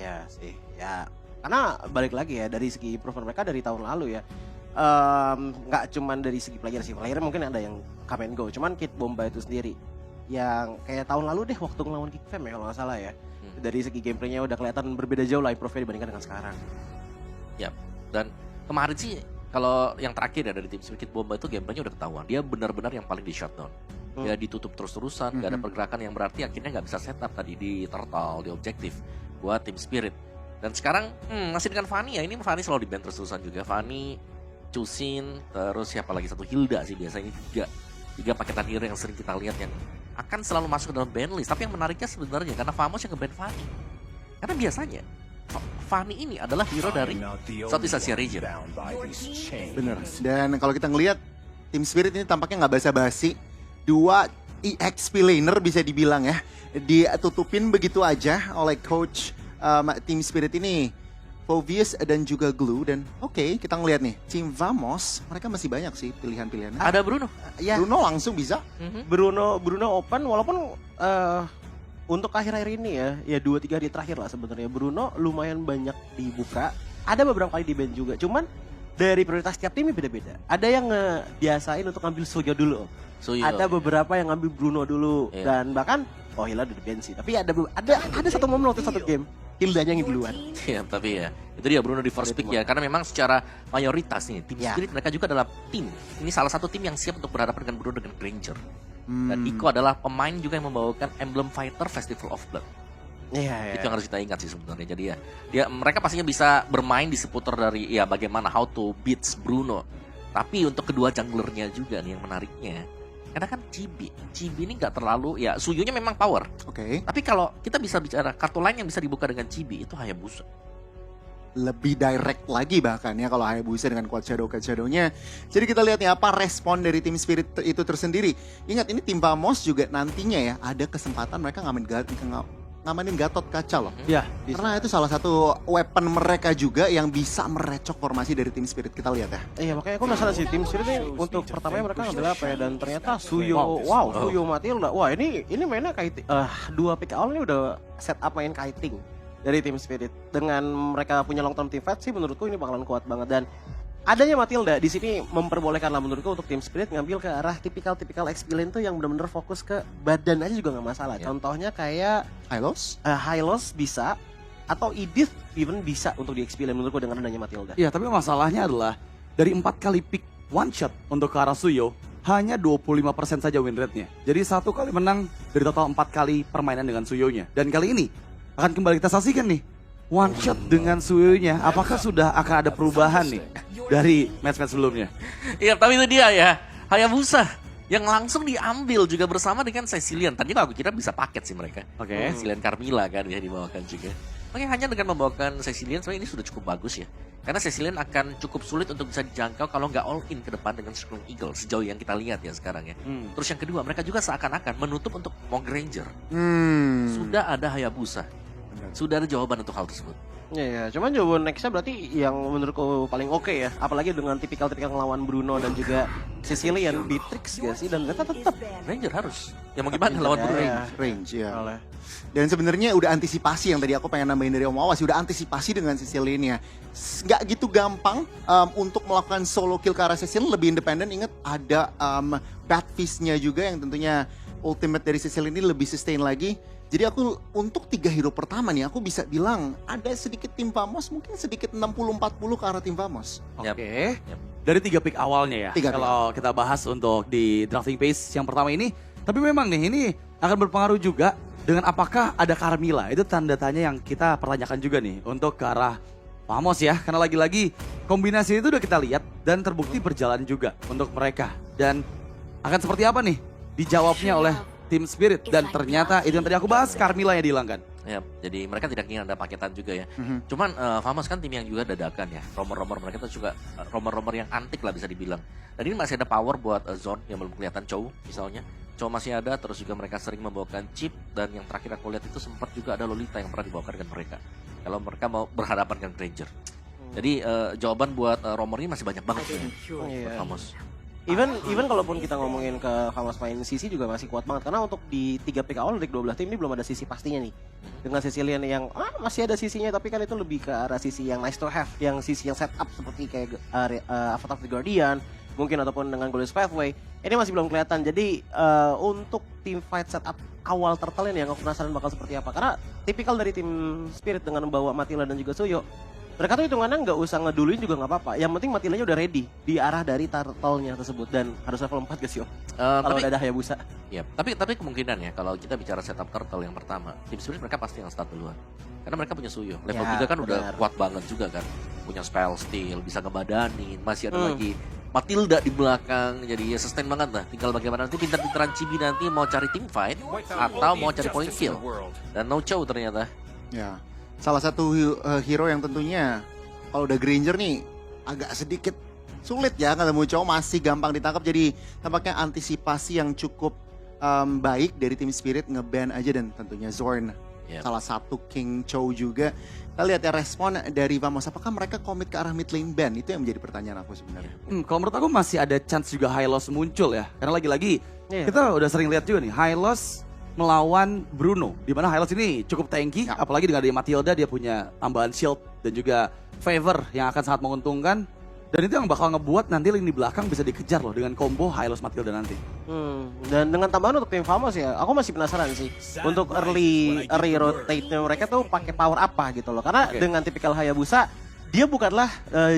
Iya sih, ya karena balik lagi ya dari segi improvement mereka dari tahun lalu ya. Nggak cuman dari segi player sih, player mungkin ada yang come and go, cuman Kid Bomba itu sendiri yang kayak tahun lalu deh waktu ngelawan Kick Fam ya kalau nggak salah ya. Dari segi gameplaynya udah kelihatan berbeda jauh lah improve-nya dibandingkan dengan sekarang. Ya, dan kemarin sih kalau yang terakhir ya dari tim Kid Bomba itu gameplaynya udah ketahuan. Dia benar-benar yang paling di shutdown. Dia ditutup terus-terusan, nggak ada pergerakan yang berarti akhirnya nggak bisa setup tadi di turtle, di objektif buat tim Spirit. Dan sekarang masih dengan Fanny ya, ini Fanny selalu di ban terus-terusan juga. Fanny, Chusin, terus siapa lagi satu Hilda sih biasanya tiga paketan hero yang sering kita lihat yang akan selalu masuk ke dalam ban list. Tapi yang menariknya sebenarnya karena Famos yang nge-ban Fanny. Karena biasanya Fanny ini adalah hero dari Southeast Asia region. Bener. Dan kalau kita ngelihat tim Spirit ini tampaknya nggak basa-basi. 2 EXP laner bisa dibilang ya, ditutupin begitu aja oleh coach tim Spirit ini, Phoveus dan juga Glue. Dan oke, kita ngelihat nih tim Vamos, mereka masih banyak sih pilihan-pilihannya. Ada Bruno. Ya, Bruno langsung bisa. Bruno open walaupun untuk akhir-akhir ini ya 2-3 hari terakhir lah sebenarnya Bruno lumayan banyak dibuka. Ada beberapa kali di ban juga. Cuman dari prioritas tiap tim beda-beda. Ada yang ngebiasain untuk ngambil Suyo dulu. Ada beberapa yang ngambil Bruno dulu dan bahkan Hilda udah di ban sih. Tapi ada satu momen waktu satu game Hildanya yang duluan. Ya, tapi ya itu dia Bruno di first pick ya, karena memang secara mayoritas nih tim Spirit mereka juga adalah tim. Ini salah satu tim yang siap untuk berhadapan dengan Bruno dengan Granger. Dan Iko adalah pemain juga yang membawakan emblem fighter Festival of Blood. Iya. Itu yang harus kita ingat sih sebenarnya. Jadi ya mereka pastinya bisa bermain di seputar dari ya bagaimana how to beats Bruno. Tapi untuk kedua junglernya juga nih yang menariknya. Karena kan Chibi ini nggak terlalu ya, Suyunya memang power. Oke. Tapi kalau kita bisa bicara kartu lain yang bisa dibuka dengan Chibi itu Hayabusa. Lebih direct lagi bahkan ya kalau Hayabusa dengan Quad Shadow-nya. Jadi kita lihat nih apa respon dari tim Spirit itu tersendiri. Ingat ini tim Vamos juga nantinya ya ada kesempatan mereka ngamanin Gatot Kaca loh. Ya, karena itu salah satu weapon mereka juga yang bisa merecok formasi dari tim Spirit. Kita lihat ya. Iya, makanya aku penasaran sih tim Spirit ini untuk pertamanya mereka ngambil apa ya, dan ternyata Suyo. Suyo Matilda. Wah, ini mainnya kiting. 2 pick awal ini udah set up main kiting dari tim Spirit. Dengan mereka punya long term team fight sih menurutku ini bakalan kuat banget, dan adanya Matilda di sini memperbolehkan lah menurutku untuk tim Spirit ngambil ke arah tipikal XP lane tuh yang benar-benar fokus ke badan aja juga nggak masalah. Contohnya kayak Hylos bisa, atau Edith even bisa untuk di XP lane menurutku dengan adanya Matilda. Ya, tapi masalahnya adalah dari 4 kali pick one shot untuk ke arah Suyo hanya 25% saja win rate-nya. Jadi 1 kali menang dari total 4 kali permainan dengan Suyo-nya. Dan kali ini akan kembali kita saksikan nih one shot dengan Suyo-nya. Apakah sudah akan ada perubahan nih dari match-match sebelumnya? Iya, tapi itu dia ya, Hayabusa yang langsung diambil juga bersama dengan Cecilian. Tadi aku kira bisa paket sih mereka. Oke. Cecilian Carmilla kan ya dibawakan juga. Oke, hanya dengan membawakan Cecilian sebenarnya ini sudah cukup bagus ya. Karena Cecilian akan cukup sulit untuk bisa dijangkau kalau nggak all in ke depan dengan Scream Eagle sejauh yang kita lihat ya sekarang ya. Terus yang kedua, mereka juga seakan-akan menutup untuk Monk Ranger. Sudah ada Hayabusa. Sudah ada jawaban untuk hal tersebut. Iya, cuman jawaban nextnya berarti yang menurutku paling oke ya. Apalagi dengan tipikal ngelawan Bruno dan juga Cecilian di tricks gak sih? Dan ternyata tetap Ranger harus. Ya mau gimana lawan Bruno range ya. Dan sebenarnya udah antisipasi yang tadi aku pengen nambahin dari Om Awas, udah antisipasi dengan Cecilian ya. Nggak gitu gampang untuk melakukan solo kill ke arah Cecilian, lebih independen. Ingat ada Batfist-nya juga yang tentunya ultimate dari Cecilian ini lebih sustain lagi. Jadi aku untuk 3 hero pertama nih aku bisa bilang ada sedikit tim Vamos, mungkin sedikit 60-40 ke arah tim Vamos. Oke. Dari 3 pick awalnya ya. Kalau kita bahas untuk di drafting pace yang pertama ini. Tapi memang nih ini akan berpengaruh juga dengan apakah ada Carmilla. Itu tanda tanya yang kita pertanyakan juga nih untuk ke arah Vamos ya. Karena lagi-lagi kombinasi itu udah kita lihat dan terbukti berjalan juga untuk mereka. Dan akan seperti apa nih dijawabnya oleh tim Spirit, dan ternyata itu yang tadi aku bahas, Carmilla yang dihilangkan. Ya, jadi mereka tidak ingin ada paketan juga ya. Cuman Vamos kan tim yang juga dadakan ya. Rumor-rumor mereka tuh juga rumor-rumor yang antik lah bisa dibilang. Dan ini masih ada power buat Zone yang belum kelihatan Chow misalnya. Chow masih ada, terus juga mereka sering membawakan Chip, dan yang terakhir aku lihat itu sempat juga ada Lolita yang pernah dibawakan dengan mereka. Kalau mereka mau berhadapan dengan Ranger. Jadi jawaban buat rumor ini masih banyak banget ya. Buat Vamos. Even kalaupun kita ngomongin ke Famous main sisi juga masih kuat banget karena untuk di 3 pick awal dari 12 tim ini belum ada sisi pastinya nih. Dengan Sicilian yang masih ada sisinya tapi kan itu lebih ke arah sisi yang nice to have, yang sisi yang setup seperti kayak Avatar of the Guardian mungkin ataupun dengan Golden Pathway. Ini masih belum kelihatan. Jadi untuk tim fight setup awal Turtle ini yang aku penasaran bakal seperti apa karena tipikal dari tim Spirit dengan membawa Matila dan juga Suyo. Mereka tuh hitungannya nggak usah ngeduluin juga nggak apa-apa. Yang penting Matilanya udah ready di arah dari turtle-nya tersebut dan harus level 4 guys yo. Kalau udah ada Hayabusa. Ya, tapi kemungkinan ya kalau kita bicara setup turtle yang pertama, tim Spirit mereka pasti yang start duluan. Karena mereka punya Suyo. Level 3 kan udah kuat banget juga kan. Punya spell steal, bisa ngebadanin, masih ada lagi Matilda di belakang. Jadi ya sustain banget lah. Tinggal bagaimana nanti pintar-pintaran Chibi nanti mau cari team fight atau mau cari point kill. Dan no chow ternyata. Ya. Salah satu hero yang tentunya kalau udah Granger nih agak sedikit sulit ya ketemu cowok masih gampang ditangkap jadi tampaknya antisipasi yang cukup baik dari tim Spirit nge-ban aja dan tentunya Zorn salah satu King Chow juga. Kita lihat ya respon dari Vamos apakah mereka komit ke arah mid lane ban itu yang menjadi pertanyaan aku sebenarnya. Kalau menurut aku masih ada chance juga Hylos muncul ya karena lagi-lagi kita udah sering lihat juga nih Hylos melawan Bruno, di mana Hylos ini cukup tanky, apalagi dengan dia Matilda dia punya tambahan shield dan juga favor yang akan sangat menguntungkan. Dan itu yang bakal ngebuat nanti lini belakang bisa dikejar loh dengan combo Hylos Matilda nanti. Dan dengan tambahan untuk tim Famous ya, aku masih penasaran sih untuk early rotate-nya mereka tuh pakai power apa gitu loh. Karena dengan tipikal Hayabusa, dia bukanlah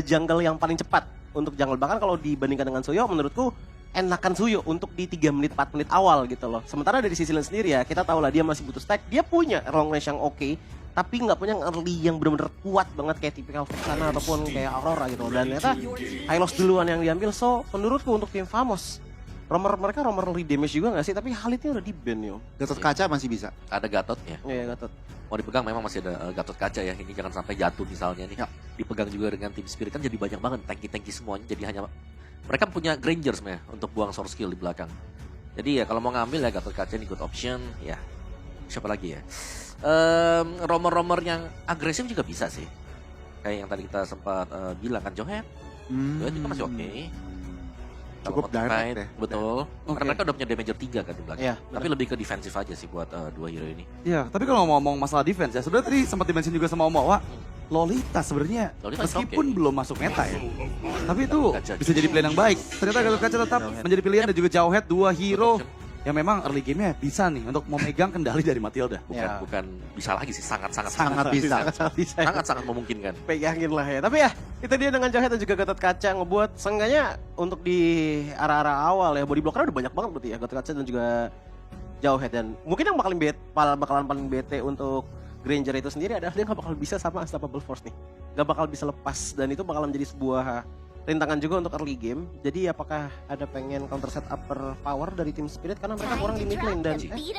jungle yang paling cepat untuk jungle. Bahkan kalau dibandingkan dengan Suyo, menurutku enakan Suyo untuk di 3 menit 4 menit awal gitu loh. Sementara dari sisi lain sendiri ya kita tahu lah dia masih butuh stack. Dia punya long range yang oke, tapi nggak punya early yang benar-benar kuat banget kayak tipikal Vexana ataupun kayak Aurora gitu. Dan ternyata Hylos duluan yang diambil. So menurutku untuk tim Famous mereka early damage juga nggak sih? Tapi hal itu udah di ban yo. Gatot kaca masih bisa. Ada Gatot ya. Iya Gatot. Mau dipegang memang masih ada Gatot kaca ya. Ini jangan sampai jatuh misalnya nih. Dipegang juga dengan tim Spirit kan jadi banyak banget tanki semuanya. Jadi hanya mereka punya Granger sebenarnya untuk buang source skill di belakang. Jadi ya kalau mau ngambil ya Gatot kaca ini good option ya. Siapa lagi ya? Romer yang agresif juga bisa sih. Kayak yang tadi kita sempat bilang kan Johet. Johet juga masih oke. Cukup direct ya. Betul. Karena mereka udah punya damager 3 kan di belakang. Tapi lebih ke defensif aja sih buat dua hero ini. Iya, tapi kalau ngomong masalah defense ya, sebenarnya tadi sempat dimention juga sama Omawa. Lolita sebenarnya meskipun belum masuk meta ya. Tapi itu bisa jadi pilihan yang baik. Ternyata Gatot Kaca tetap menjadi pilihan dan juga Jauhead 2 hero yang memang early game-nya bisa nih untuk memegang kendali dari Matilda. Bukan bisa lagi sih, sangat bisa. Sangat memungkinkan. Pegangin lah ya. Tapi ya itu dia dengan Jauhead dan juga Gatot Kaca ngebuat seenggaknya untuk di arah-arah awal ya body blocker udah banyak banget berarti ya Gatot Kaca dan juga Jauhead. Dan mungkin yang bakalan paling bete untuk Granger itu sendiri adalah dia gak bakal bisa sama Unstoppable Force nih. Gak bakal bisa lepas dan itu bakal menjadi sebuah rintangan juga untuk early game. Jadi apakah ada pengen counter set upper power dari tim Spirit karena mereka kurang di mid lane dan Joy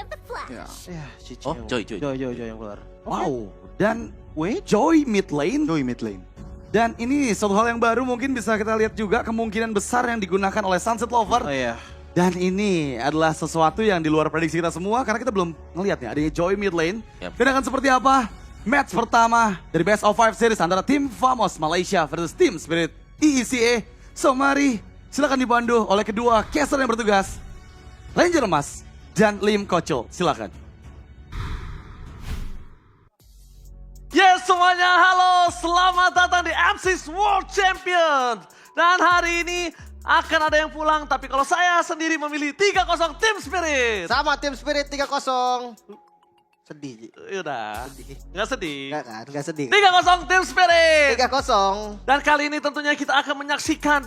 yang keluar. Wow. Dan Joy mid lane. Dan ini satu hal yang baru mungkin bisa kita lihat juga kemungkinan besar yang digunakan oleh Sunset Lover. Dan ini adalah sesuatu yang di luar prediksi kita semua karena kita belum ngelihat nih adanya Joy mid lane. Dan akan seperti apa match pertama dari Best of 5 series antara tim Famous Malaysia versus tim Spirit EECA. So mari silakan dipandu oleh kedua caster yang bertugas, Ranger Emas dan Lim Kocho. Silakan. Yes semuanya, halo, selamat datang di M6 World Champion. Dan hari ini akan ada yang pulang, tapi kalau saya sendiri memilih 3-0 tim Spirit. Sama tim Spirit 3-0. Sedih. Udah, nggak sedih. Nggak sedih. 3-0 tim Spirit. 3-0. Dan kali ini tentunya kita akan menyaksikan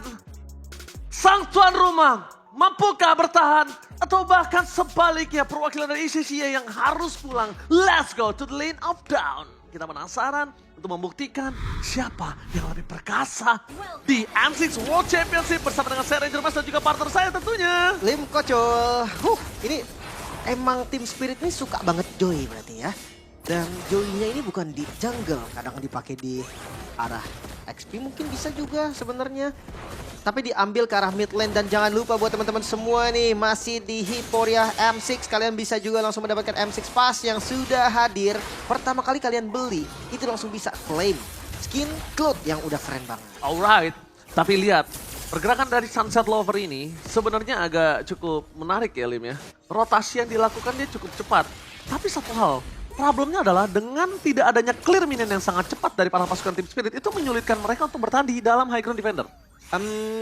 sang tuan rumah mampukah bertahan atau bahkan sebaliknya perwakilan dari ECCA yang harus pulang. Let's go to the lane of down. Kita penasaran untuk membuktikan siapa yang lebih perkasa di M6 World Championship bersama dengan saya Ranger Mas dan juga partner saya tentunya Lim Kocho. Ini emang tim Spirit ini suka banget Joy berarti ya. Dan Joy-nya ini bukan di jungle, kadang dipakai di arah XP mungkin bisa juga sebenarnya. Tapi diambil ke arah mid lane dan jangan lupa buat teman-teman semua nih masih di Hyporia M6. Kalian bisa juga langsung mendapatkan M6 Pass yang sudah hadir. Pertama kali kalian beli itu langsung bisa claim skin cloth yang udah keren banget. Alright, tapi lihat Pergerakan dari Sunset Lover ini sebenarnya agak cukup menarik ya Lim ya. Rotasi yang dilakukan dia cukup cepat. Tapi satu hal, problemnya adalah dengan tidak adanya clear minion yang sangat cepat dari para pasukan tim Spirit itu menyulitkan mereka untuk bertahan di dalam high ground defender.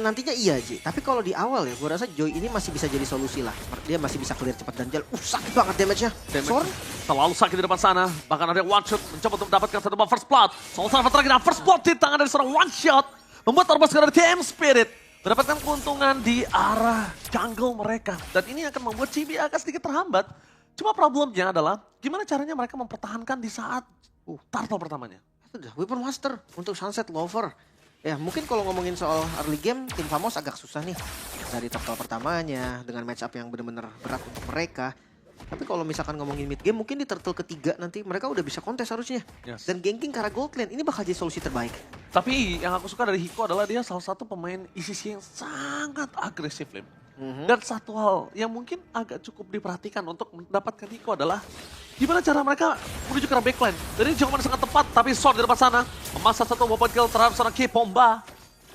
Nantinya iya Ji, tapi kalau di awal ya gue rasa Joy ini masih bisa jadi solusi lah. Dia masih bisa clear cepat dan jalan. Sakit banget damage-nya. Sorn Terlalu sakit di depan sana. Bahkan ada one shot mencoba untuk mendapatkan satu buff first blood. Soul Server terakhir first blood di tangan dari seorang one shot. Membuat pasukan dari Team Spirit mendapatkan keuntungan di arah jungle mereka. Dan ini akan membuat Chibi agak sedikit terhambat. Cuma problemnya adalah gimana caranya mereka mempertahankan di saat turtle pertamanya. itu udah Weapon Master untuk Sunset Lover. Ya mungkin kalau ngomongin soal early game, tim Famos agak susah nih. Dari turtle pertamanya dengan match up yang benar-benar berat untuk mereka. Tapi kalau misalkan ngomongin mid game, mungkin di turtle ketiga nanti mereka udah bisa kontes harusnya. Yes. Dan ganking ke arah gold lane, ini bakal jadi solusi terbaik. Tapi yang aku suka dari Hiko adalah dia salah satu pemain ICC yang sangat agresif, Lim. Dan satu hal yang mungkin agak cukup diperhatikan untuk mendapatkan Hiko adalah gimana cara mereka menuju ke arah backline. Jadi jawaban sangat tepat, tapi Sword di depan sana memasang satu weapon kill terhadap seorang Kipomba.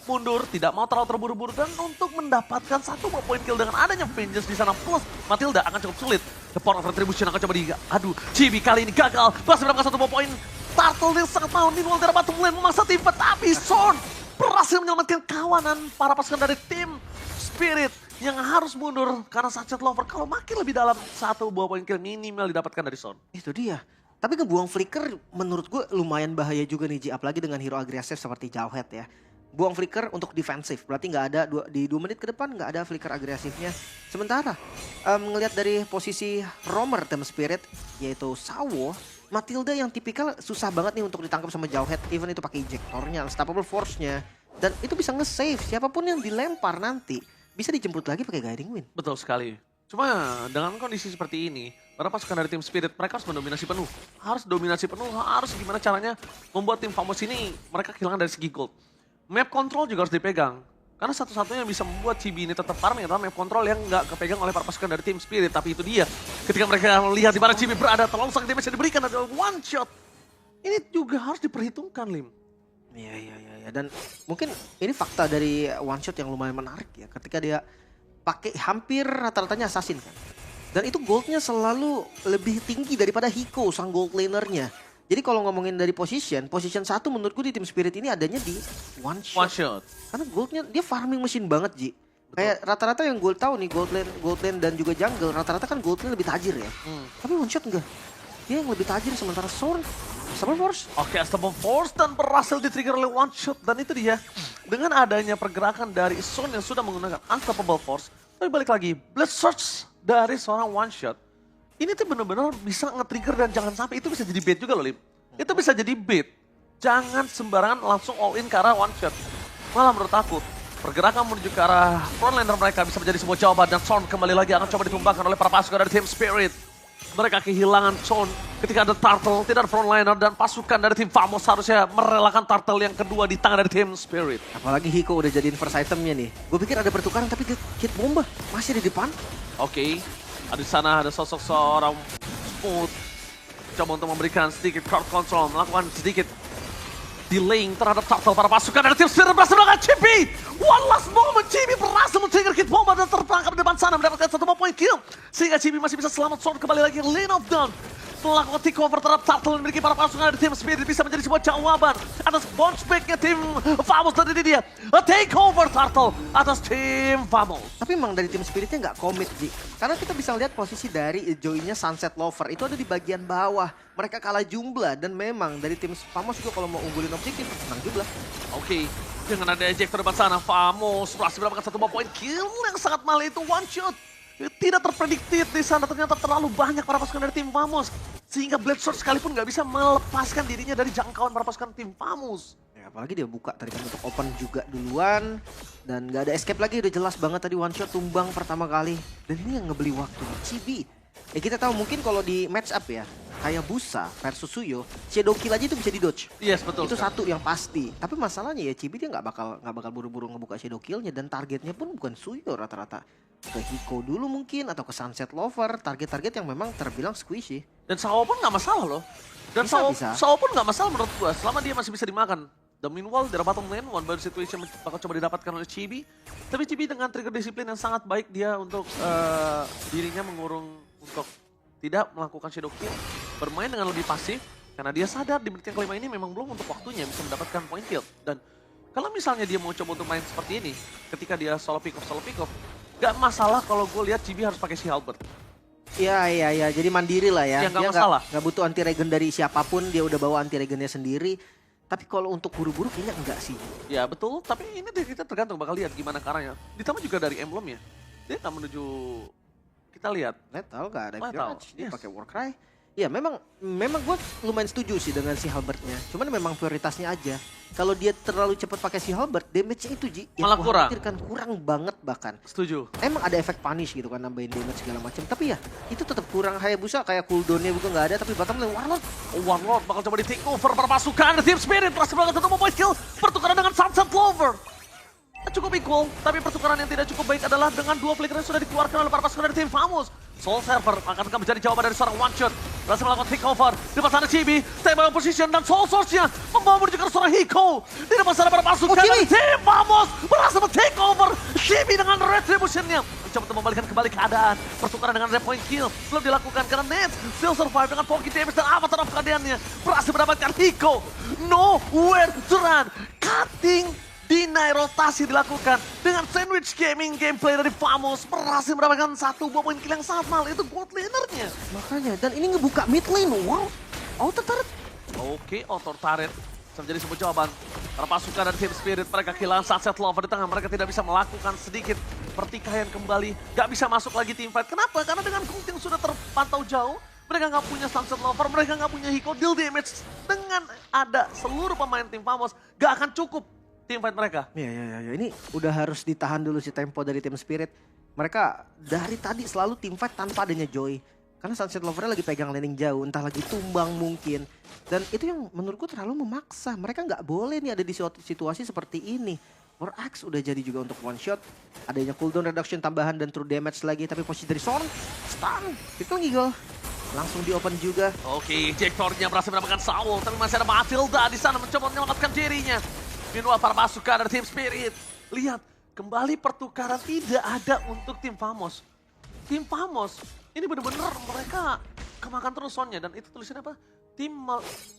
Mundur, tidak mau terlalu terburu-buru, dan untuk mendapatkan satu point kill dengan adanya Vengeance di sana plus Matilda akan cukup sulit. The Power of Retribution akan coba aduh, Chibi kali ini gagal, berhasil mendapatkan satu point. Turtle yang sangat mau Ninwal dari bottom lane memaksa tim, tapi Sword berhasil menyelamatkan kawanan para pasukan dari tim Spirit yang harus mundur karena Sunset Lover kalau makin lebih dalam satu buah point kill minimal didapatkan dari Sword. Itu dia. Tapi ngebuang flicker menurut gue lumayan bahaya juga nih Ji, apalagi dengan hero agresif seperti Jawhead ya. Buang flicker untuk defensif, berarti nggak ada di 2 menit ke depan nggak ada flicker agresifnya. Sementara ngelihat dari posisi roamer tim Spirit yaitu Sawo, Matilda yang tipikal susah banget nih untuk ditangkap sama Jawhead, even itu pakai ejectornya, unstoppable force-nya, dan itu bisa nge-save siapapun yang dilempar nanti bisa dijemput lagi pakai guiding wind. Betul sekali. Cuma dengan kondisi seperti ini, para pasukan dari tim Spirit mereka harus mendominasi penuh. Harus dominasi penuh, harus gimana caranya membuat tim Famos ini mereka kehilangan dari segi gold. Map control juga harus dipegang. Karena satu-satunya yang bisa membuat Chibi ini tetap farming adalah map control yang nggak kepegang oleh para pasukan dari tim Spirit. Tapi itu dia, ketika mereka melihat di mana Chibi berada, terlalu sangat damage yang diberikan adalah one shot. Ini juga harus diperhitungkan, Lim. Iya. Dan mungkin ini fakta dari one shot yang lumayan menarik ya. Ketika dia pakai hampir rata-ratanya assassin kan. Dan itu goldnya selalu lebih tinggi daripada Hiko, sang gold lanernya. Jadi kalau ngomongin dari position 1 menurutku di tim Spirit ini adanya di one shot. One shot. Karena goldnya dia farming mesin banget Ji. Kayak rata-rata yang gue tahu nih gold lane dan juga jungle rata-rata kan gold lane lebih tajir ya. Tapi one shot enggak. Dia yang lebih tajir sementara Sword Unstoppable Force. Oke, Unstoppable Force dan berhasil di-trigger oleh one shot. Dan itu dia, dengan adanya pergerakan dari Son yang sudah menggunakan Unstoppable Force. Tapi balik lagi, Blood Surge dari seorang one shot. Ini tuh benar-benar bisa nge-trigger dan jangan sampai itu bisa jadi bait juga loh, Lim. Itu bisa jadi bait. Jangan sembarangan langsung all in ke arah one shot. Malah menurut aku, pergerakan menuju ke arah frontlaner mereka bisa menjadi sebuah jawaban. Dan Son kembali lagi akan coba ditumbangkan oleh para pasukan dari tim Spirit. Mereka kehilangan Son ketika ada Turtle, tidak ada frontliner, dan pasukan dari tim Famos harusnya merelakan Turtle yang kedua di tangan dari tim Spirit. Apalagi Hiko udah jadiin first itemnya nih. Gue pikir ada pertukaran tapi Kid Bomba masih di depan. Oke, di sana ada sosok seorang Smooth. Coba untuk memberikan sedikit crowd control, melakukan sedikit delaying terhadap Turtle para pasukan dari tim Spirit berhasil melakukan Chibi. One last moment, Chibi berhasil men-trigger Kid Bomba dan terperangkap di depan sana mendapatkan satu point kill. Sehingga Chibi masih bisa selamat. Sword kembali lagi lane of down. Melakukan takeover terhadap Turtle yang memiliki para pasukan dari tim Spirit bisa menjadi sebuah jawaban atas bounce back-nya tim Famos. Dan ini dia, a takeover Turtle atas tim Famos. Tapi emang dari tim Spiritnya nggak komit, Ji. Karena kita bisa lihat posisi dari Joy-nya Sunset Lover itu ada di bagian bawah. Mereka kalah jumlah dan memang dari tim Famos juga kalau mau unggulin objektif menang jumlah. Oke, dengan ada ejector di depan sana, Famos berhasil mendapatkan satu point kill yang sangat mahal itu one shot. Tidak terprediktif di sana, ternyata terlalu banyak para pasukan dari tim Famos. Sehingga Blade Sword sekalipun nggak bisa melepaskan dirinya dari jangkauan para pasukan tim Famos. Ya, apalagi dia buka tadi kan untuk open juga duluan. Dan nggak ada escape lagi, udah jelas banget tadi one shot tumbang pertama kali. Dan ini yang ngebeli waktu Chibi. Ya kita tahu mungkin kalau di match up ya, kayak Busa versus Suyo, Shadow Kill aja itu bisa di-dodge. Yes, betul. Itu satu yang pasti. Tapi masalahnya ya Chibi dia nggak bakal buru-buru ngebuka Shadow Kill-nya. Dan targetnya pun bukan Suyo rata-rata. Ke Hiko dulu mungkin atau ke Sunset Lover. Target-target yang memang terbilang squishy. Dan Sao pun nggak masalah loh. Dan Bisa. Sao pun nggak masalah menurut gua selama dia masih bisa dimakan. The meanwhile, dari bottom lane, one bad situation bakal coba didapatkan oleh Chibi. Tapi Chibi dengan trigger disiplin yang sangat baik dia untuk dirinya mengurung untuk tidak melakukan shadow kill. Bermain dengan lebih pasif, karena dia sadar di menit yang kelima ini memang belum untuk waktunya bisa mendapatkan point kill. Dan kalau misalnya dia mau coba untuk main seperti ini, ketika dia solo pick off, gak masalah kalau gue lihat Chibi harus pakai si Halberd. Iya, jadi mandiri lah ya. Ya, nggak Dia masalah. nggak butuh anti regen dari siapapun, dia udah bawa anti regennya sendiri. Tapi kalau untuk buru-buru kayaknya enggak sih. Ya betul, tapi ini kita tergantung bakal lihat gimana caranya. Ditambah juga dari emblemnya. Dia nggak menuju, kita lihat. Lethal gak ada Lethal, Mirage, dia yes. pakai Warcry. Ya memang gue lumayan setuju sih dengan si Halberdnya. Cuman memang prioritasnya aja. Kalau dia terlalu cepat pakai si Halberd, damage-nya itu Ji, yang Malah gua kurang. khawatirkan kurang banget bahkan. Setuju. Emang ada efek punish gitu kan, nambahin damage segala macam. Tapi ya itu tetap kurang. Hayabusa kayak cooldown-nya juga nggak ada. Tapi bottom lane Warlord. Warlord bakal coba di take over perpasukan Team Spirit. Berhasil melakukan satu point kill. Pertukaran dengan Sunset Clover. Cukup equal, tapi pertukaran yang tidak cukup baik adalah dengan dua flicker yang sudah dikeluarkan oleh para pasukan dari tim Famous. Soul Server akan menjadi jawaban dari seorang one shot. Berhasil melakukan take over. Di depan sana Chibi, stable position dan Soul Source-nya membawa menuju ke seorang Hiko. Di depan sana para pasukan dari tim Famous berhasil take over. Chibi dengan retribution-nya mencoba untuk membalikan kembali keadaan. Pertukaran dengan red point kill belum dilakukan karena Nets still survive dengan pocket damage dan avatar of keadaannya. Berhasil mendapatkan Hiko. Nowhere to run. Cutting. Deny rotasi dilakukan dengan sandwich gaming gameplay dari Famous berhasil mendapatkan satu buah poin kill yang sangat mahal, itu bot lanernya. Makanya, dan ini ngebuka mid lane. Wow, auto turret. Oke, auto turret bisa menjadi sebuah jawaban. Para pasukan dari Team Spirit mereka kehilangan Sunset Lover di tengah, mereka tidak bisa melakukan sedikit pertikaian kembali. Gak bisa masuk lagi teamfight. Kenapa? Karena dengan Kung yang sudah terpantau jauh, mereka nggak punya Sunset Lover, mereka nggak punya Hiko, deal damage dengan ada seluruh pemain tim Famous gak akan cukup teamfight mereka. Ya. Ini udah harus ditahan dulu si tempo dari tim Spirit. Mereka dari tadi selalu teamfight tanpa adanya Joy. Karena Sunset Lover-nya lagi pegang laning jauh, entah lagi tumbang mungkin. Dan itu yang menurutku terlalu memaksa. Mereka nggak boleh nih ada di situasi seperti ini. War Axe udah jadi juga untuk one shot. Adanya cooldown reduction tambahan dan true damage lagi. Tapi posisi dari Sorn, stun, Victor Eagle. Langsung di open juga. Oke, Jektornya berhasil mendapatkan Saul, tapi masih ada Matilda di sana mencoba menyelamatkan dirinya. Meanwhile para pasukan dari Team Spirit. Lihat, kembali pertukaran tidak ada untuk tim Famous. Tim Famous, ini benar-benar mereka kemakan terus zonnya. Dan itu tulisannya apa?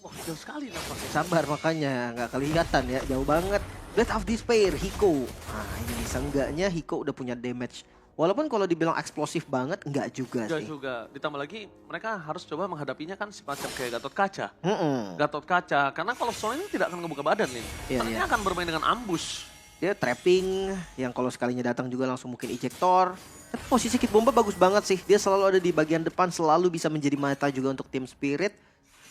Wah, jauh sekali nampaknya. Sabar makanya, nggak kelihatan ya, jauh banget. Blade of Despair, Hiko. Nah ini bisa enggaknya Hiko udah punya damage. Walaupun kalau dibilang eksplosif banget, enggak juga Enggak sih. juga. Ditambah lagi, mereka harus coba menghadapinya kan semacam kayak Gatot Kaca. Mm-mm. Gatot Kaca, karena kalau Sol ini tidak akan ngebuka badan nih. Iya, Karena iya. dia akan bermain dengan ambush. Dia trapping, yang kalau sekalinya datang juga langsung mungkin ejector. Tapi posisi Kid Bomba bagus banget sih. Dia selalu ada di bagian depan, selalu bisa menjadi mata juga untuk tim Spirit.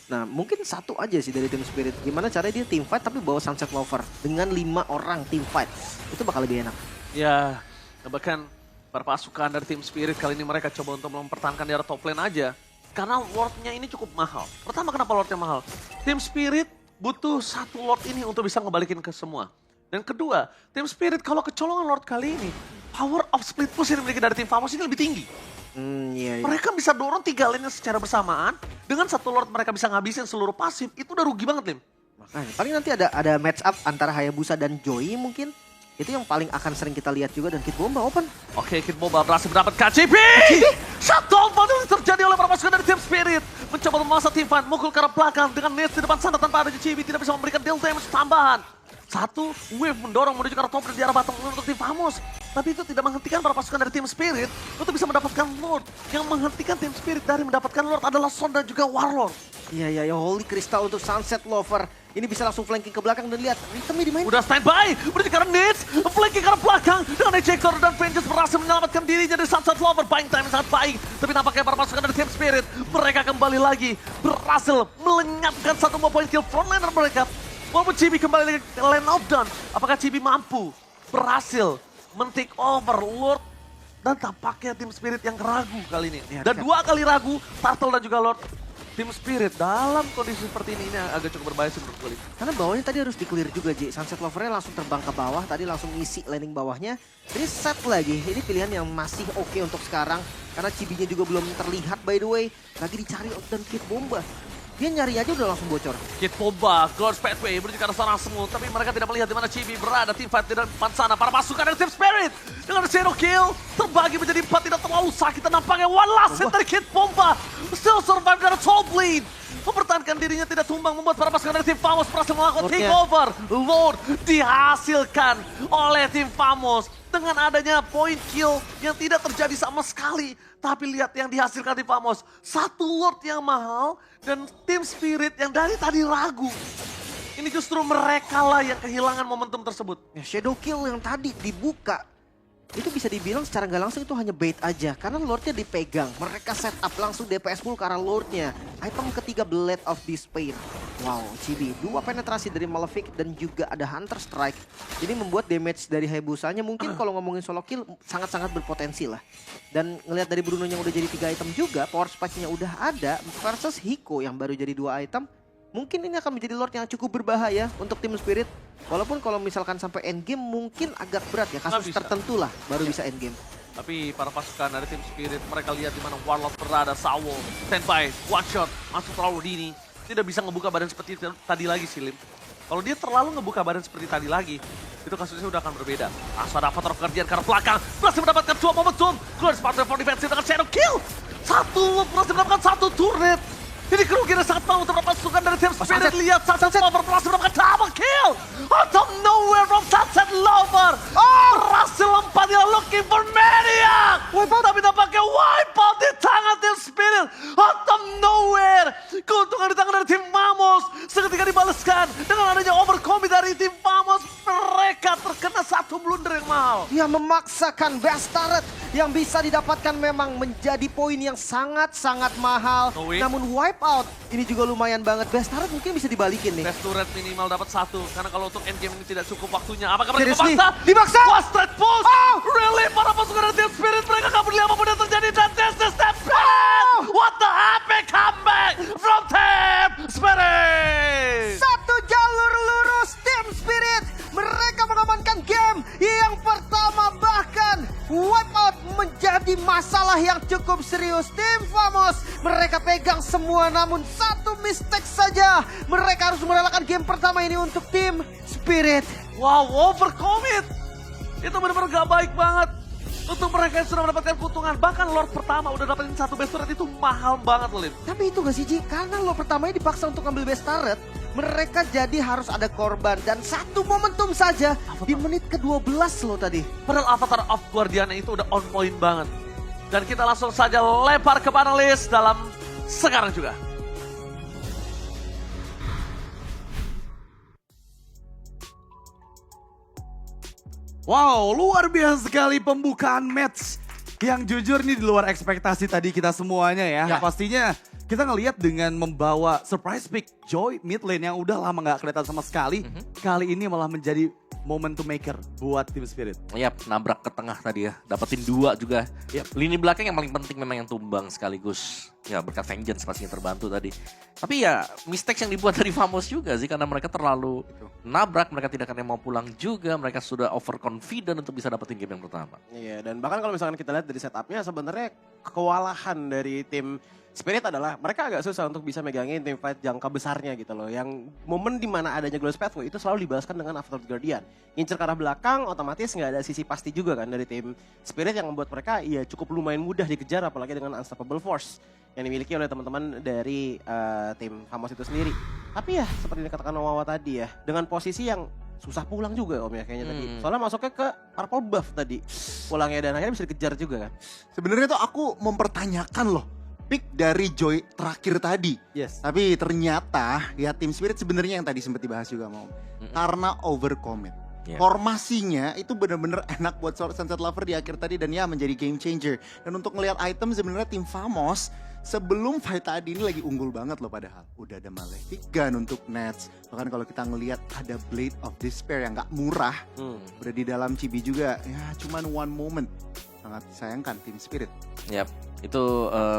Nah mungkin satu aja sih dari tim Spirit. Gimana caranya dia team fight tapi bawa Sunset Lover. Dengan 5 orang team fight. Itu bakal lebih enak. Ya, bahkan para pasukan dari tim Spirit kali ini mereka coba untuk mempertahankan di area top lane aja. Karena Lord-nya ini cukup mahal. Pertama, kenapa Lord-nya mahal? Tim Spirit butuh satu Lord ini untuk bisa ngebalikin ke semua. Dan kedua, tim Spirit kalau kecolongan Lord kali ini, power of split push yang dimiliki dari tim Famous ini lebih tinggi. Iya. Mereka bisa dorong 3 lane secara bersamaan. Dengan satu Lord mereka bisa ngabisin seluruh pasif. Itu udah rugi banget, Lim. Makanya, paling nanti ada match up antara Hayabusa dan Joy mungkin. Itu yang paling akan sering kita lihat juga, dan Kid Bomba open. Oke, Kid Bomba berhasil mendapatkan KCP. Shutdown baru terjadi oleh para pasukan dari Team Spirit. Mencoba memaksa tim fight, mukul ke arah belakang dengan Nets di depan sana tanpa ada JB. Tidak bisa memberikan deal damage tambahan. Satu wave mendorong menuju ke arah top di arah batang untuk tim Famous. Tapi itu tidak menghentikan para pasukan dari Team Spirit untuk bisa mendapatkan Lord. Yang menghentikan Team Spirit dari mendapatkan Lord adalah Son dan juga Warlord. Iya, Holy Crystal untuk Sunset Lover. Ini bisa langsung flanking ke belakang dan lihat itemnya dimain. Udah standby, menuju ke arah Nets, flanking ke arah belakang dengan ejector dan Vengeance berhasil menyelamatkan dirinya dari Sunset Lover. Buying time yang sangat baik, tapi nampaknya para pasukan dari Team Spirit mereka kembali lagi berhasil melenyapkan satu buah point kill frontliner mereka. Walaupun Chibi kembali ke lane of down, apakah Chibi mampu berhasil men-take over Lord? Dan tampaknya Team Spirit yang ragu kali ini. Dan 2 kali ragu, Turtle dan juga Lord. Team Spirit dalam kondisi seperti ini agak cukup berbahaya sih menurut gue. Karena bawahnya tadi harus di-clear juga, Ji. Sunset Lover-nya langsung terbang ke bawah, tadi langsung isi landing bawahnya. Ini set lagi, ini pilihan yang masih oke untuk sekarang. Karena Chibi-nya juga belum terlihat by the way. Lagi dicari dan Kid Bomba. Dia nyari aja udah langsung bocor. Kid Bomba, Glorious Pathway menuju ke arah seorang semut, tapi mereka tidak melihat di mana Chibi berada. Tim fight di depan sana, para pasukan dari Team Spirit dengan zero kill terbagi menjadi 4, tidak terlalu sakit. Dan nampaknya one last hit dari Kid Bomba still survive dari top lead. Mempertahankan dirinya tidak tumbang, membuat para pasukan dari Tim Famos berhasil melakukan takeover. Lord dihasilkan oleh Tim Famos dengan adanya point kill yang tidak terjadi sama sekali. Tapi lihat yang dihasilkan Tim Famos, satu Lord yang mahal dan Team Spirit yang dari tadi ragu. Ini justru mereka lah yang kehilangan momentum tersebut. Ya, shadow kill yang tadi dibuka, itu bisa dibilang secara nggak langsung itu hanya bait aja. Karena Lordnya dipegang, mereka set up langsung DPS full ke arah Lordnya. Item ketiga Blade of Despair. Wow, Chibi, 2 penetrasi dari Malefic dan juga ada Hunter Strike. Jadi membuat damage dari Hayabusanya mungkin kalau ngomongin solo kill sangat-sangat berpotensi lah. Dan ngelihat dari Bruno yang udah jadi 3 item juga, power spike-nya udah ada versus Hiko yang baru jadi 2 item. Mungkin ini akan menjadi Lord yang cukup berbahaya untuk Team Spirit. Walaupun kalau misalkan sampai endgame mungkin agak berat ya, kasus tertentu lah baru bisa endgame. Tapi para pasukan dari Team Spirit, mereka lihat di mana Warlord berada, Sawo, standby, one shot, masuk terlalu dini. Tidak bisa ngebuka badan seperti tadi lagi sih, Lim. Kalau dia terlalu ngebuka badan seperti tadi lagi, itu kasusnya udah akan berbeda. Langsung ada Avatar of Guardian ke arah belakang, berhasil mendapatkan 2 momentum. Glorious Pathway for defensive dengan shadow kill. Satu berhasil mendapatkan 1 turret. Ini kerugian yang sangat mahal untuk pasukan dari Team Spirit. Lihat Sunset Lover berhasil mendapatkan double kill. Out of nowhere from Sunset Lover. Berhasil lompat, dia looking for Maniac. Tapi tampaknya wipe out di tangan Team Spirit. Out of nowhere. Keuntungan di tangan dari Tim Famos seketika dibalaskan dengan adanya overcommit dari Tim Famos. Mereka terkena 1 blunder yang mahal. Dia memaksakan best turret yang bisa didapatkan memang menjadi poin yang sangat-sangat mahal. Namun wipe out ini juga lumayan banget. Best turret mungkin bisa dibalikin nih. Best turret minimal dapat 1 karena kalau untuk endgame ini tidak cukup waktunya. Apakah mereka Seriously? memaksa? Dibaksa! Wah, straight push! Really? Para pasukan dari Team Spirit mereka gak peduli apapun yang terjadi dan this is the Spirit! What the epic comeback from Team Spirit! Satu jalur lurus Team Spirit. Mereka mengamankan game yang pertama, bahkan wipeout menjadi masalah yang cukup serius. Tim Famos mereka pegang semua, namun 1 mistake saja. Mereka harus merelakan game pertama ini untuk Tim Spirit. Wow, overcommit! Itu benar-benar gak baik banget. Untuk mereka yang sudah mendapatkan keuntungan, bahkan Lord pertama udah dapetin 1 best turret itu mahal banget loh, Lim. Tapi itu gak sih Ji, karena Lord pertamanya dipaksa untuk ngambil best turret, mereka jadi harus ada korban. Dan 1 momentum saja di menit ke-12 loh tadi. Padahal Avatar of Guardian itu udah on point banget. Dan kita langsung saja lempar ke panelis dalam sekarang juga. Wow, luar biasa sekali pembukaan match yang jujur nih di luar ekspektasi tadi kita semuanya ya. Pastinya kita ngelihat dengan membawa surprise pick Joy mid lane yang udah lama gak kelihatan sama sekali. Kali ini malah menjadi momentum maker buat Team Spirit. Yap, nabrak ke tengah tadi ya. Dapetin 2 juga. Yap. Lini belakang yang paling penting memang yang tumbang sekaligus. Ya berkat Vengeance pastinya terbantu tadi. Tapi ya mistakes yang dibuat dari Famos juga sih. Karena mereka terlalu nabrak. Mereka tidak akan mau pulang juga. Mereka sudah overconfident untuk bisa dapetin game yang pertama. Iya, dan bahkan kalau misalkan kita lihat dari setupnya sebenarnya kewalahan dari tim Spirit adalah mereka agak susah untuk bisa megangin tim fight jangka besarnya gitu loh. Yang momen dimana adanya Glorious Pathway itu selalu dibalaskan dengan Avatar of the Guardian. Ngincer ke arah belakang otomatis nggak ada sisi pasti juga kan dari tim Spirit yang membuat mereka ya cukup lumayan mudah dikejar apalagi dengan Unstoppable Force yang dimiliki oleh teman-teman dari tim Famos itu sendiri. Tapi ya seperti yang dikatakan Wawa tadi ya, dengan posisi yang susah pulang juga Om ya kayaknya tadi. Soalnya masuknya ke purple buff tadi pulangnya dan akhirnya bisa dikejar juga kan. Sebenarnya tuh aku mempertanyakan loh pick dari Joy terakhir tadi. Yes. Tapi ternyata ya Team Spirit sebenarnya yang tadi sempat dibahas juga mau. Karena overcommit. Yeah. Formasinya itu benar-benar enak buat Sunset Lover di akhir tadi dan ya menjadi game changer. Dan untuk ngelihat item sebenarnya tim Famos sebelum fight tadi ini lagi unggul banget loh padahal. Udah ada Malefic Gun untuk Nets. Bahkan kalau kita ngelihat ada Blade of Despair yang gak murah. Udah di dalam Chibi juga. Ya cuman one moment. Sangat disayangkan Team Spirit. Yap, itu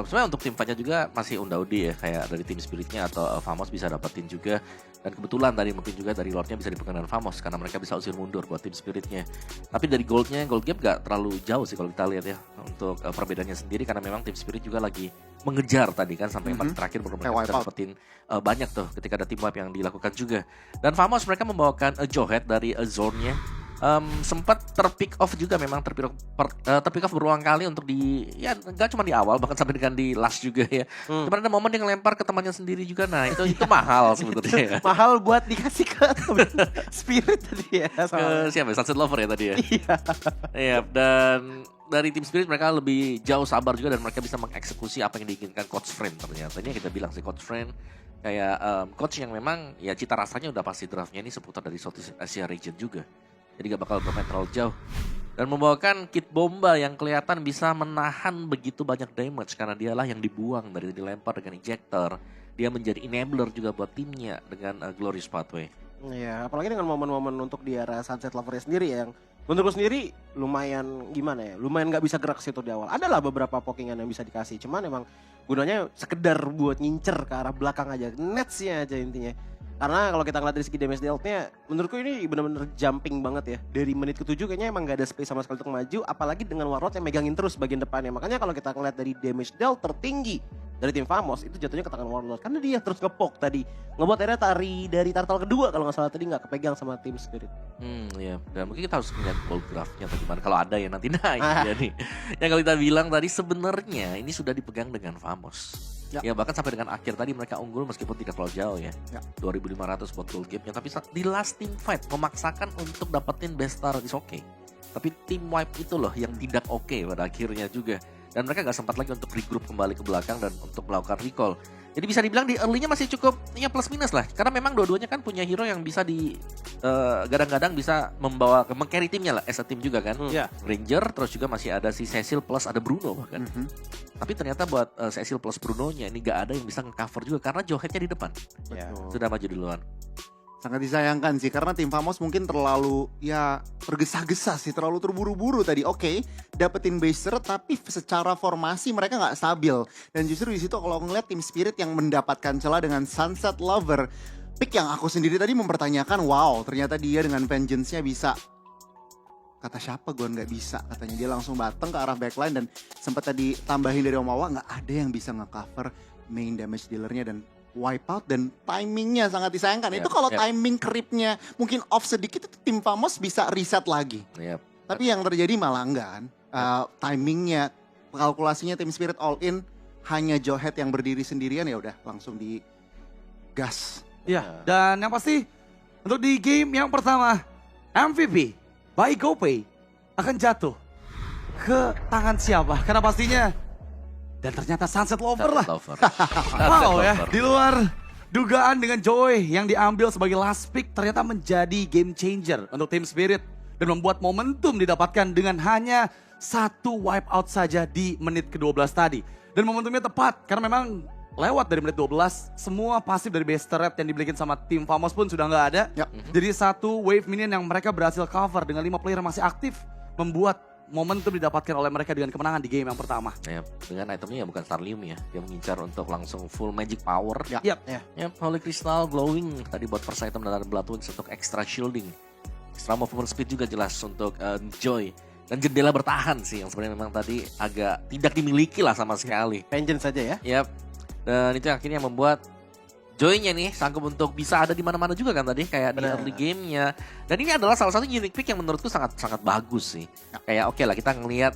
sebenarnya untuk tim fightnya juga masih unda-undi ya. Kayak dari tim Spiritnya atau Famos bisa dapetin juga. Dan kebetulan tadi mungkin juga dari Lordnya bisa dipegang dengan Famos. Karena mereka bisa usir mundur buat tim Spiritnya. Tapi dari Goldnya, Gold Gap gak terlalu jauh sih kalau kita lihat ya. Untuk perbedaannya sendiri karena memang tim Spirit juga lagi mengejar tadi kan sampai yang paling terakhir baru mereka Kayak bisa wipeout. dapetin banyak tuh ketika ada team wipe yang dilakukan juga. Dan Famos mereka membawakan Jowhead dari zone-nya. Sempat terpick off juga, memang terpick off berulang kali untuk ya nggak cuma di awal, bahkan sampai dengan di last juga ya. Cuman ada momen yang ngelempar ke temannya sendiri juga, nah itu mahal sebetulnya. Mahal buat dikasih ke Spirit tadi ya. Ke siapa ya? Sunset Lover ya tadi ya. Iya. Iya, dan dari tim Spirit mereka lebih jauh sabar juga dan mereka bisa mengeksekusi apa yang diinginkan Coach Friend ternyata. Ini yang kita bilang sih Coach Friend kayak coach yang memang ya cita rasanya udah pasti draftnya ini seputar dari Southeast Asia region juga. Jadi gak bakal bermain terlalu jauh. Dan membawakan Kit Bomba yang kelihatan bisa menahan begitu banyak damage karena dialah yang dibuang dari dilempar dengan injector. Dia menjadi enabler juga buat timnya dengan Glorious Pathway. Iya, apalagi dengan momen-momen untuk di arah Sunset Lover sendiri yang menurutku sendiri lumayan gimana ya, lumayan nggak bisa gerak situ di awal. Adalah beberapa pokingan yang bisa dikasih, cuman emang gunanya sekedar buat ngincer ke arah belakang aja, netsnya aja intinya. Karena kalau kita ngeliat dari segi damage dealt-nya, menurutku ini bener-bener jumping banget ya. Dari menit ke-7 kayaknya emang gak ada space sama sekali untuk maju, apalagi dengan Warlord yang megangin terus bagian depannya. Makanya kalau kita ngeliat dari damage dealt tertinggi dari tim Famos itu jatuhnya ke tangan Warlord. Karena dia terus ngepok tadi. Ngebuat akhirnya dari turtle kedua kalau nggak salah tadi nggak kepegang sama tim Spirit. Iya. Dan mungkin kita harus melihat ball graph-nya atau gimana. Kalau ada ya nanti naik ya nih. Yang kalau kita bilang tadi sebenarnya ini sudah dipegang dengan Famos. Ya bahkan sampai dengan akhir tadi mereka unggul meskipun tidak terlalu jauh ya. 2.500 buat gold game-nya. Tapi di last team fight memaksakan untuk dapetin best star is okay. Tapi team wipe itu loh yang tidak oke pada akhirnya juga. Dan mereka gak sempat lagi untuk regroup kembali ke belakang dan untuk melakukan recall. Jadi bisa dibilang di early-nya masih cukup ya plus minus lah. Karena memang dua-duanya kan punya hero yang bisa gadang-gadang bisa membawa, meng-carry timnya lah as a team juga kan. Ranger, terus juga masih ada si Cecil plus ada Bruno bahkan. Tapi ternyata buat Cecil plus Bruno-nya ini gak ada yang bisa nge-cover juga karena Jowhead-nya di depan. Sudah maju duluan. Sangat disayangkan sih karena tim Famos mungkin terlalu ya tergesa-gesa sih, terlalu terburu-buru tadi. Oke, dapetin baser tapi secara formasi mereka nggak stabil. Dan justru di situ kalau ngeliat tim Spirit yang mendapatkan celah dengan Sunset Lover, pick yang aku sendiri tadi mempertanyakan, wow ternyata dia dengan vengeance-nya bisa. Kata siapa gue nggak bisa, katanya dia langsung bateng ke arah backline dan sempat tadi tambahin dari Omawa nggak ada yang bisa nge-cover main damage dealernya dan wipeout dan timingnya sangat disayangkan. Itu kalau timing creepnya mungkin off sedikit itu tim Famos bisa reset lagi. Tapi yang terjadi malah enggak kan. Timingnya, kalkulasinya tim Spirit all in, hanya Jowhead yang berdiri sendirian ya udah langsung di gas. Ya, dan yang pasti untuk di game yang pertama MVP by GoPay akan jatuh ke tangan siapa? Karena pastinya dan ternyata Sunset Lover lah. Wow ya, di luar dugaan dengan Joy yang diambil sebagai last pick ternyata menjadi game changer untuk tim Spirit. Dan membuat momentum didapatkan dengan hanya satu wipe out saja di menit ke-12 tadi. Dan momentumnya tepat karena memang lewat dari menit 12 semua pasif dari base turret yang dibelikin sama tim Famos pun sudah nggak ada. Jadi satu wave minion yang mereka berhasil cover dengan 5 player masih aktif membuat momentum didapatkan oleh mereka dengan kemenangan di game yang pertama. Dengan itemnya ya bukan Starlium ya. Dia mengincar untuk langsung full magic power. Holy Crystal glowing tadi buat first item dan ada Blood Wings untuk extra shielding. Extra movement speed juga jelas untuk Joy. Dan jendela bertahan sih yang sebenarnya memang tadi agak tidak dimiliki lah sama sekali. Vengeance saja ya. Dan itu yang akhirnya membuat Joy-nya nih sanggup untuk bisa ada di mana-mana juga kan tadi kayak di early game-nya. Dan ini adalah salah satu unique pick yang menurutku sangat bagus sih. Kayak oke lah kita ngelihat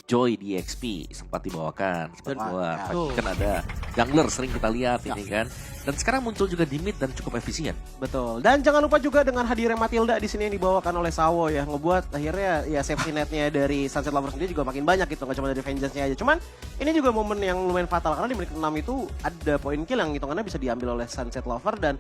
Joy di XP sempat dibawakan, sempat buat. Kan ada jungler sering kita lihat ini kan. Dan sekarang muncul juga di mid dan cukup efisien. Betul. Dan jangan lupa juga dengan hadirnya Matilda di sini yang dibawakan oleh Sawo ya, ngebuat akhirnya ya safety net-nya dari Sunset Lover sendiri juga makin banyak gitu, nggak cuma dari vengeance-nya aja. Cuman ini juga momen yang lumayan fatal karena di menit ke-6 itu ada poin kill yang hitungannya bisa diambil oleh Sunset Lover dan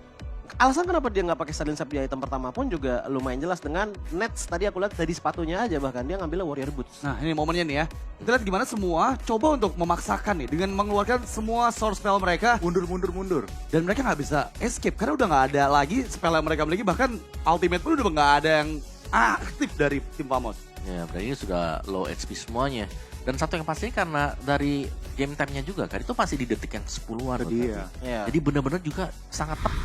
alasan kenapa dia nggak pakai Silent Sap di item pertama pun juga lumayan jelas dengan Nets tadi aku lihat dari sepatunya aja bahkan dia ngambilnya Warrior Boots. Nah ini momennya nih ya. Kita lihat gimana semua coba untuk memaksakan nih dengan mengeluarkan semua source spell mereka. Mundur. Dan mereka nggak bisa escape karena udah nggak ada lagi spell yang mereka miliki, bahkan ultimate pun udah nggak ada yang aktif dari tim Famos. Ya berarti ini sudah low HP semuanya. Dan satu yang pasti karena dari game time-nya juga kan itu masih di detik yang 10-an. Jadi Jadi benar-benar juga sangat tepat